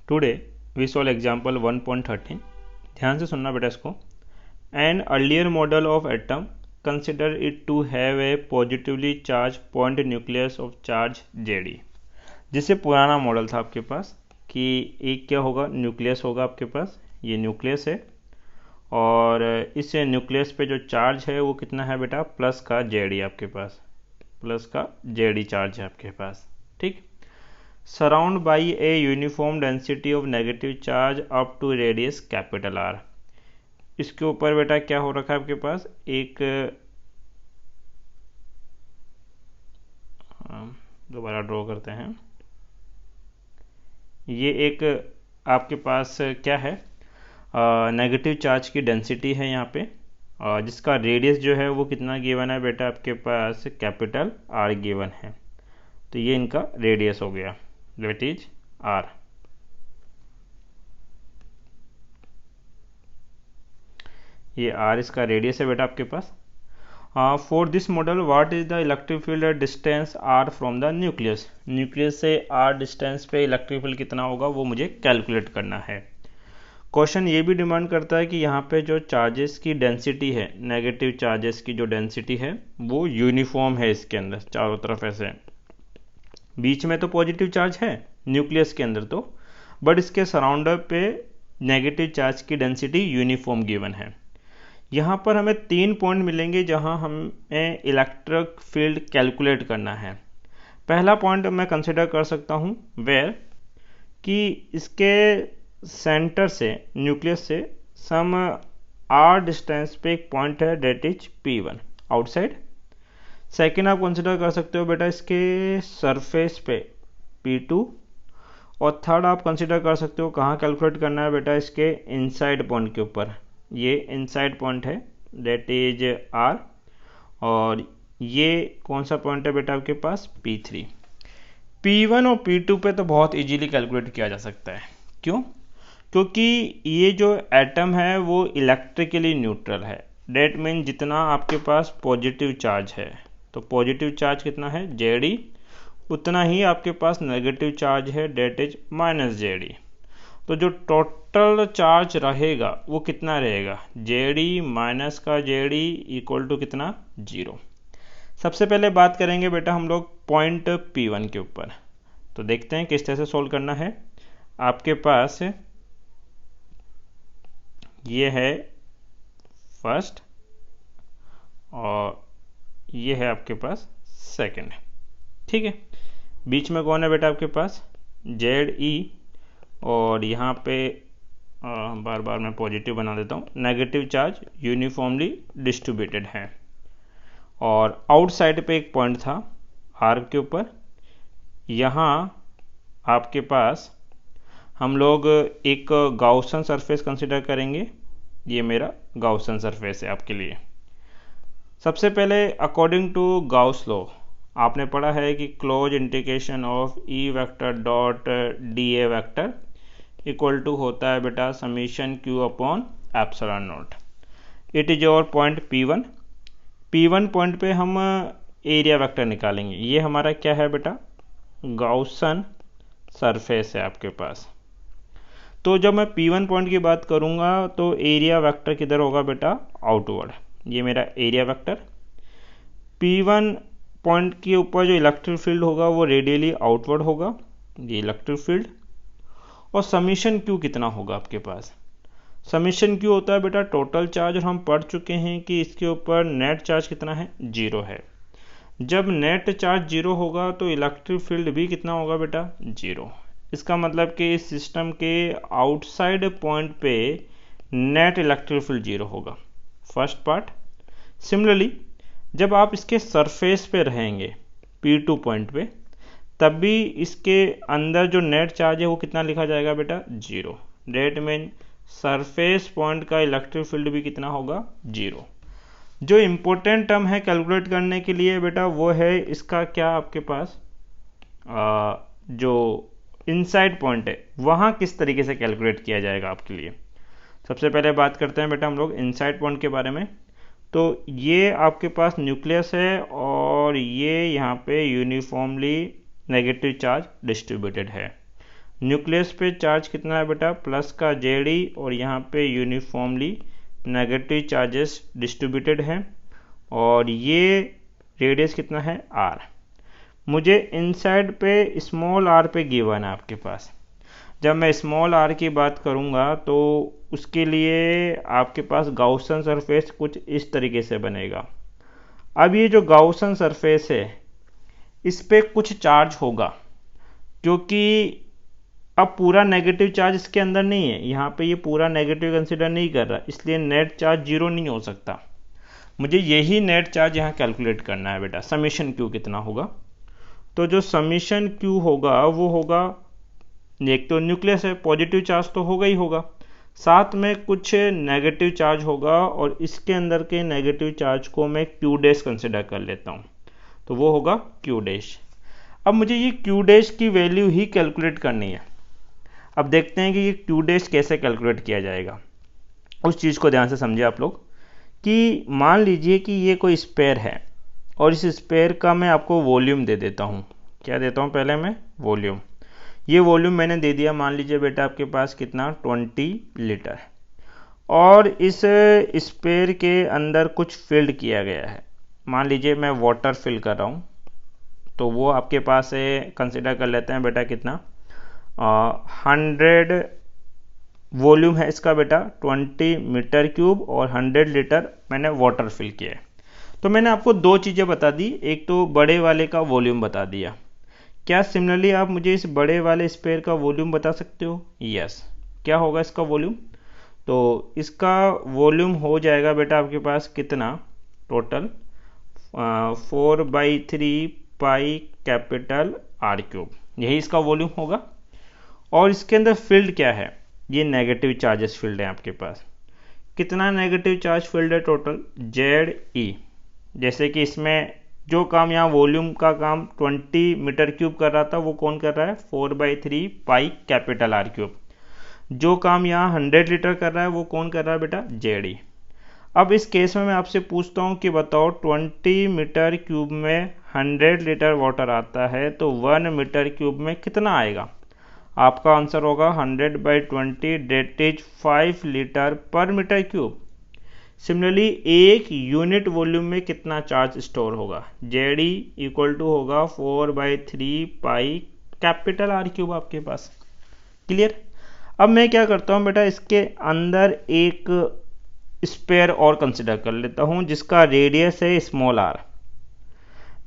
Today we solve example 1.13। ध्यान से सुनना बेटा इसको। An earlier model of atom consider it to have a positively charge point nucleus of charge Z E. जिससे पुराना मॉडल था आपके पास कि एक क्या होगा, न्यूक्लियस होगा आपके पास, ये न्यूक्लियस है और इस न्यूक्लियस पे जो चार्ज है वो कितना है बेटा, प्लस का जेडी आपके पास, प्लस का जेडी चार्ज है आपके पास। ठीक, surround by a uniform density of negative charge up to radius capital R. इसके ऊपर बेटा क्या हो रखा है आपके पास, एक दोबारा ड्रॉ करते हैं। ये एक आपके पास क्या है, नेगेटिव चार्ज की डेंसिटी है यहाँ पे, जिसका रेडियस जो है वो कितना गिवन है बेटा, आपके पास कैपिटल आर गिवन है। तो ये इनका रेडियस हो गया, दैट इज आर। ये आर इसका रेडियस है बेटा आपके पास। For this model what is the electric field distance r from the nucleus. Nucleus से आर डिस्टेंस पे इलेक्ट्रिक फील्ड कितना होगा वो मुझे कैलकुलेट करना है। क्वेश्चन ये भी डिमांड करता है कि यहाँ पे जो चार्जेस की डेंसिटी है, नेगेटिव चार्जेस की जो डेंसिटी है वो यूनिफॉर्म है इसके अंदर चारों तरफ, ऐसे बीच में तो पॉजिटिव चार्ज है न्यूक्लियस के अंदर तो, बट इसके सराउंडर पे नेगेटिव चार्ज की डेंसिटी यूनिफॉर्म गिवन है। यहाँ पर हमें 3 पॉइंट मिलेंगे जहाँ हमें इलेक्ट्रिक फील्ड कैलकुलेट करना है। पहला पॉइंट मैं कंसिडर कर सकता हूँ वेयर कि इसके सेंटर से, न्यूक्लियस से सम आर डिस्टेंस पे एक पॉइंट है that is P1 outside. Second आप कंसिडर कर सकते हो बेटा इसके सरफेस पे P2, और थर्ड आप कंसिडर कर सकते हो कहाँ कैलकुलेट करना है बेटा, इसके इनसाइड पॉइंट के ऊपर। ये इनसाइड पॉइंट है डेट इज आर, और ये कौन सा पॉइंट है बेटा आपके पास, P3। P1 और P2 पे तो बहुत इजीली कैलकुलेट किया जा सकता है। क्यों? क्योंकि ये जो एटम है वो इलेक्ट्रिकली न्यूट्रल है। डेट मीन जितना आपके पास पॉजिटिव चार्ज है, तो पॉजिटिव चार्ज कितना है जेडी, उतना ही आपके पास नेगेटिव चार्ज है डेट इज माइनस जेडी। तो जो टोटल चार्ज रहेगा वो कितना रहेगा, जेडी माइनस का जेडी इक्वल टू कितना, 0। सबसे पहले बात करेंगे बेटा हम लोग पॉइंट P1 के ऊपर। तो देखते हैं किस तरह से सोल्व करना है। आपके पास ये है फर्स्ट और ये है आपके पास सेकंड। ठीक है, बीच में कौन है बेटा आपके पास, ZE, और यहाँ पे बार बार मैं पॉजिटिव बना देता हूँ, नेगेटिव चार्ज यूनिफॉर्मली डिस्ट्रीब्यूटेड है। और आउटसाइड पे एक पॉइंट था R के ऊपर। यहाँ आपके पास हम लोग एक गाउसन सरफेस कंसिडर करेंगे। ये मेरा गाउसन सरफेस है आपके लिए। सबसे पहले अकॉर्डिंग टू गाउस लॉ आपने पढ़ा है कि close integration of E vector dot DA vector equal to होता है बेटा summation Q upon epsilon naught. It is your point P1। P1 point पे हम एरिया वेक्टर निकालेंगे। ये हमारा क्या है बेटा, गाउसन सरफेस है आपके पास। तो जब मैं P1 पॉइंट की बात करूंगा तो एरिया वेक्टर किधर होगा बेटा, आउटवर्ड। ये मेरा एरिया वेक्टर। P1 पॉइंट के ऊपर जो इलेक्ट्रिक फील्ड होगा वो रेडियली आउटवर्ड होगा, ये इलेक्ट्रिक फील्ड। और समीशन Q कितना होगा आपके पास, समीशन Q होता है बेटा टोटल चार्ज, और हम पढ़ चुके हैं कि इसके ऊपर नेट चार्ज कितना है, 0 है। जब नेट चार्ज 0 होगा तो इलेक्ट्रिक फील्ड भी कितना होगा बेटा, 0। इसका मतलब कि इस सिस्टम के आउटसाइड पॉइंट पे नेट इलेक्ट्रिक फील्ड 0 होगा, फर्स्ट पार्ट। सिमिलरली जब आप इसके सरफेस पे रहेंगे P2 पॉइंट पे, तब भी इसके अंदर जो नेट चार्ज है वो कितना लिखा जाएगा बेटा, 0। डेट मीन सरफेस पॉइंट का इलेक्ट्रिक फील्ड भी कितना होगा, 0। जो इम्पोर्टेंट टर्म है कैलकुलेट करने के लिए बेटा वो है इसका क्या, आपके पास जो इनसाइड पॉइंट है वहाँ किस तरीके से कैलकुलेट किया जाएगा आपके लिए। सबसे पहले बात करते हैं बेटा हम लोग इनसाइड पॉइंट के बारे में। तो ये आपके पास न्यूक्लियस है और ये यहाँ पे यूनिफॉर्मली नेगेटिव चार्ज डिस्ट्रीब्यूटेड है। न्यूक्लियस पे चार्ज कितना है बेटा, प्लस का जेडी, और यहाँ पे यूनिफॉर्मली नेगेटिव चार्जेस डिस्ट्रीब्यूटेड हैं, और ये रेडियस कितना है आर। मुझे इनसाइड पे स्मॉल आर पे गिवन है आपके पास। जब मैं स्मॉल आर की बात करूँगा तो उसके लिए आपके पास गाउसन सरफेस कुछ इस तरीके से बनेगा। अब ये जो गाउसन सरफेस है इस पे कुछ चार्ज होगा, क्योंकि अब पूरा नेगेटिव चार्ज इसके अंदर नहीं है, यहाँ पे ये पूरा नेगेटिव कंसिडर नहीं कर रहा, इसलिए नेट चार्ज जीरो नहीं हो सकता। मुझे यही नेट चार्ज यहाँ कैलकुलेट करना है बेटा, समीशन क्यू कितना होगा। तो जो समीशन क्यू होगा वो होगा, एक तो न्यूक्लियस है, पॉजिटिव चार्ज तो होगा ही होगा, साथ में कुछ नेगेटिव चार्ज होगा, और इसके अंदर के नेगेटिव चार्ज को मैं क्यू डैश कंसिडर कर लेता हूँ, तो वो होगा क्यू डैश। अब मुझे ये क्यू डैश की वैल्यू ही कैलकुलेट करनी है। अब देखते हैं कि ये क्यू डैश कैसे कैलकुलेट किया जाएगा। उस चीज़ को ध्यान से समझिए आप लोग, कि मान लीजिए कि ये कोई स्पेयर है, और इस स्पेयर का मैं आपको वॉल्यूम दे देता हूँ। क्या देता हूँ पहले मैं, वॉल्यूम। ये वॉल्यूम मैंने दे दिया, मान लीजिए बेटा आपके पास कितना, 20 लीटर, और इस स्पेयर के अंदर कुछ फिल्ड किया गया है। मान लीजिए मैं वाटर फिल कर रहा हूँ, तो वो आपके पास कंसिडर कर लेते हैं बेटा कितना, 100 वॉल्यूम है इसका बेटा, 20 मीटर क्यूब, और 100 लीटर मैंने वाटर फिल किया है। तो मैंने आपको दो चीज़ें बता दी, एक तो बड़े वाले का वॉल्यूम बता दिया। क्या सिमिलरली आप मुझे इस बड़े वाले स्पेयर का वॉल्यूम बता सकते हो? यस। क्या होगा इसका वॉल्यूम? तो इसका वॉल्यूम हो जाएगा बेटा आपके पास कितना, टोटल 4/3 पाई कैपिटल आर क्यूब, यही इसका वॉल्यूम होगा। और इसके अंदर फील्ड क्या है, ये नेगेटिव चार्जेस फील्ड है आपके पास। कितना नेगेटिव चार्ज फील्ड है टोटल, ZE। जैसे कि इसमें जो काम यहाँ वॉल्यूम का काम 20 मीटर क्यूब कर रहा था, वो कौन कर रहा है, 4/3 पाई कैपिटल आर क्यूब। जो काम यहाँ 100 लीटर कर रहा है वो कौन कर रहा है बेटा, ZE। अब इस केस में मैं आपसे पूछता हूँ कि बताओ 20 मीटर क्यूब में 100 लीटर वाटर आता है, तो 1 मीटर क्यूब में कितना आएगा? आपका आंसर होगा 100/20, डेट इज 5 लीटर पर मीटर क्यूब। सिमिलरली एक यूनिट वॉल्यूम में कितना चार्ज स्टोर होगा, ZE इक्वल टू होगा 4/3 पाई कैपिटल आर क्यूब आपके पास। क्लियर? अब मैं क्या करता हूँ बेटा, इसके अंदर एक स्पेयर और कंसिडर कर लेता हूँ जिसका रेडियस है स्मॉल आर।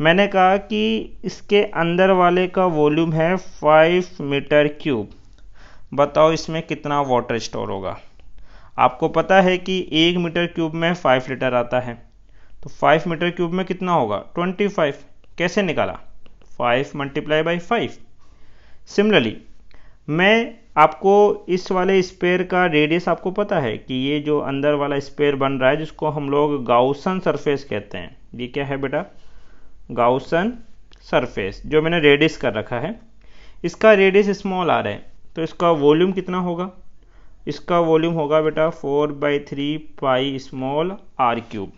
मैंने कहा कि इसके अंदर वाले का वॉल्यूम है 5 मीटर क्यूब। बताओ इसमें कितना वाटर स्टोर होगा। आपको पता है कि 1 मीटर क्यूब में 5 लीटर आता है, तो 5 मीटर क्यूब में कितना होगा, 25। कैसे निकाला, 5 × 5। सिमिलरली मैं आपको इस वाले स्पेयर का रेडियस आपको पता है कि ये जो अंदर वाला स्पेयर बन रहा है जिसको हम लोग गाउसन सरफेस कहते हैं, ये क्या है बेटा, गाउसन सरफेस, जो मैंने रेडियस कर रखा है। इसका रेडियस स्मॉल आ रहा है, तो इसका वॉल्यूम कितना होगा, इसका वॉल्यूम होगा बेटा 4/3 पाई स्मॉल आर क्यूब।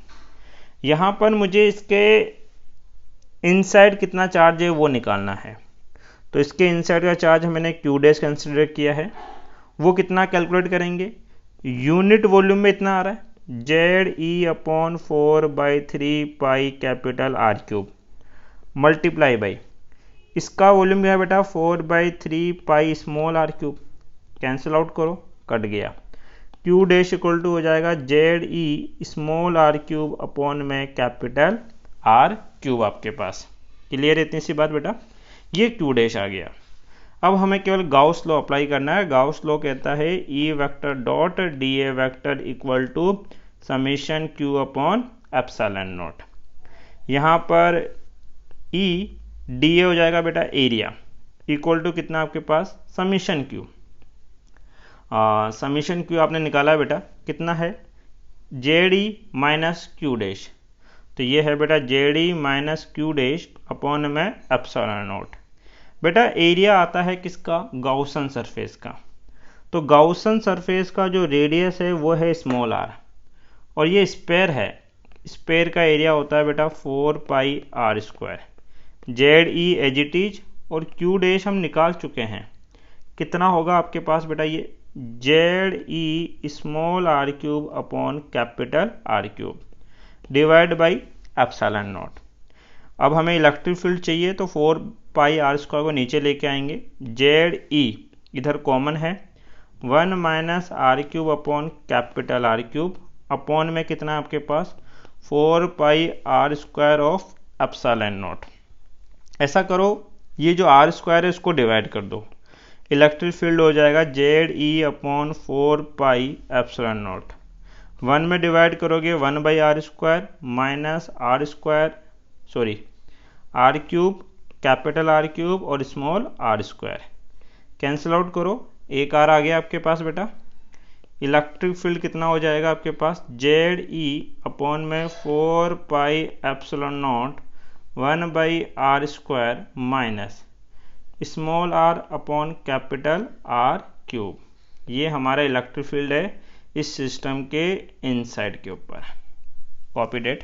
यहाँ पर मुझे इसके इनसाइड कितना चार्ज है वो निकालना है, तो इसके इनसाइड का चार्ज मैंने क्यू डैश कंसिडर किया है। वो कितना कैलकुलेट करेंगे, यूनिट वॉल्यूम में इतना आ रहा है, ZE/4/3 pi capital R cube multiply by इसका वॉल्यूम क्या है बेटा, 4/3 pi small R cube. Cancel out करो, कट गया। क्यू डैश इक्वल टू हो जाएगा ZE small R cube upon में कैपिटल आर क्यूब आपके पास। क्लियर है इतनी सी बात बेटा, ये क्यू डैश आ गया। अब हमें केवल गाउस लॉ अप्लाई करना है। गाउस लॉ कहता है E vector dot DA vector equal to summation Q upon epsilon naught. यहाँ पर E DA हो जाएगा बेटा एरिया, इक्वल टू कितना आपके पास, समीशन Q। समीशन Q आपने निकाला है बेटा, कितना है, ZE माइनस Q डैश। तो ये है बेटा ZE minus Q dash upon में एप्सिलॉन नॉट। बेटा एरिया आता है किसका, गाउसन सरफेस का। तो गाउसन सरफेस का जो रेडियस है वो है स्मॉल r, और ये स्पेयर है, स्पेयर का एरिया होता है बेटा 4 pi r²। ZE as it is, और Q डैश हम निकाल चुके हैं। कितना होगा आपके पास बेटा ये ZE small R cube upon capital R cube divide by epsilon naught. अब हमें इलेक्ट्रिक फील्ड चाहिए तो 4 पाई आर स्क्वायर को नीचे लेके आएंगे, ZE इधर कॉमन है, 1 minus r cube upon capital R cube upon में कितना है आपके पास 4 pi r square of epsilon naught. ऐसा करो ये जो आर स्क्वायर है इसको डिवाइड कर दो, इलेक्ट्रिक फील्ड हो जाएगा ZE upon 4 pi epsilon naught. 1 में डिवाइड करोगे 1 by are square minus r square r cube capital R cube और small r square cancel out करो, एक आर आ गया आपके पास बेटा। इलेक्ट्रिक फील्ड कितना हो जाएगा आपके पास ZE अपॉन में 4 pi epsilon naught 1 by are square minus small R upon capital R cube. ये हमारा इलेक्ट्रिक फील्ड है इस सिस्टम के इनसाइड के ऊपर। Copy date.